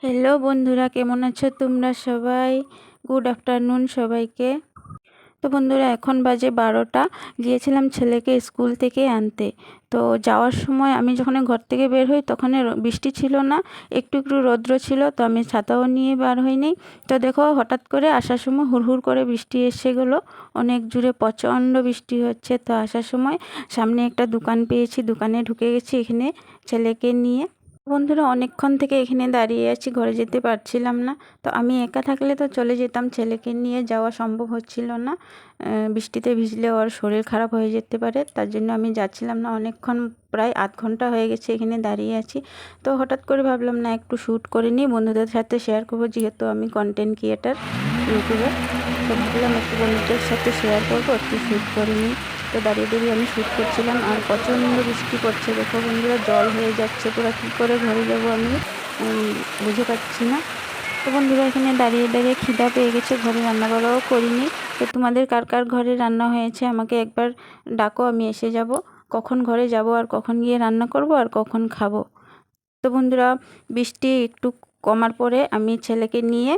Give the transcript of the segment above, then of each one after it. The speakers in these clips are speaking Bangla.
হ্যালো বন্ধুরা, কেমন আছো তোমরা সবাই? গুড আফটারনুন সবাইকে। তো বন্ধুরা, এখন বাজে 12টা। গিয়েছিলাম ছেলেকে স্কুল থেকে আনতে। তো যাওয়ার সময় আমি যখন ঘর থেকে বের হই তখন বৃষ্টি ছিল না, একটু একটু রৌদ্র ছিল। তো আমি ছাতাও নিয়ে বার হইনি। তো দেখো, হঠাৎ করে আসার সময় হুড়হুড় করে বৃষ্টি এসে গেলো। অনেক জোরে প্রচণ্ড বৃষ্টি হচ্ছে। তো আসার সময় সামনে একটা দোকান পেয়েছি, দোকানে ঢুকে গেছি এখানে ছেলেকে নিয়ে। বন্ধুরা, অনেকক্ষণ থেকে এখানে দাঁড়িয়ে আছি, ঘরে যেতে পারছিলাম না। তো আমি একা থাকলে তো চলে যেতাম, ছেলেকে নিয়ে যাওয়া সম্ভব হচ্ছিল না। বৃষ্টিতে ভিজলে ওর শরীর খারাপ হয়ে যেতে পারে, তার জন্য আমি যাচ্ছিলাম না। অনেকক্ষণ, প্রায় আধ ঘন্টা হয়ে গেছে এখানে দাঁড়িয়ে আছি। তো হঠাৎ করে ভাবলাম না, একটু শ্যুট করে নিই, বন্ধুদের সাথে শেয়ার করবো, যেহেতু আমি কন্টেন্ট ক্রিয়েটার ইউটিউবে। তো ভাবলাম একটু বন্ধুদের সাথে শেয়ার করবো, একটু শ্যুট করে নিই। তো দাঁড়িয়ে দাঁড়িয়ে আমি শ্যুট করছিলাম, আর প্রচণ্ড বৃষ্টি পড়ছে। দেখো বন্ধুরা, জল হয়ে যাচ্ছে পুরো। কী করে ঘরে যাব আমি বুঝে পাচ্ছি না। তো বন্ধুরা, এখানে দাঁড়িয়ে দাঁড়িয়ে খিদা পেয়ে গেছে, ঘরে রান্না বান্নাও করিনি। তো তোমাদের কার কার ঘরে রান্না হয়েছে আমাকে একবার ডাকো, আমি এসে যাব। কখন ঘরে যাব আর কখন গিয়ে রান্না করব আর কখন খাবো। তো বন্ধুরা, বৃষ্টি একটু কমার পরে আমি ছেলেকে নিয়ে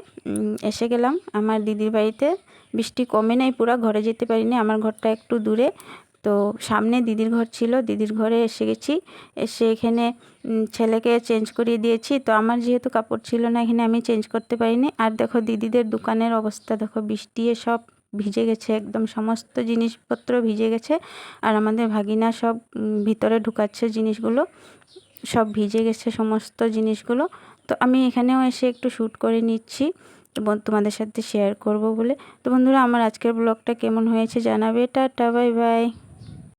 এসে গেলাম আমার দিদির বাড়িতে। বৃষ্টি কমে নাই, পুরো ঘরে যেতে পারিনি, আমার ঘরটা একটু দূরে। তো সামনে দিদির ঘর ছিল, দিদির ঘরে এসে গেছি। এসে এখানে ছেলেকে চেঞ্জ করিয়ে দিয়েছি। তো আমার যেহেতু কাপড় ছিল না, এখানে আমি চেঞ্জ করতে পারিনি। আর দেখো দিদিদের দোকানের অবস্থা দেখো, বৃষ্টি সব ভিজে গেছে, একদম সমস্ত জিনিসপত্র ভিজে গেছে। আর আমাদের ভাগিনা সব ভিতরে ঢুকাচ্ছে জিনিসগুলো, সব ভিজে গেছে সমস্ত জিনিসগুলো। তো আমি এখানেও এসে একটু শ্যুট করে নিচ্ছি, তোমাদের সাথে শেয়ার করব বলে। তো বন্ধুরা, আমার আজকের ব্লগটা কেমন হয়েছে জানাবে। Tata, bye bye.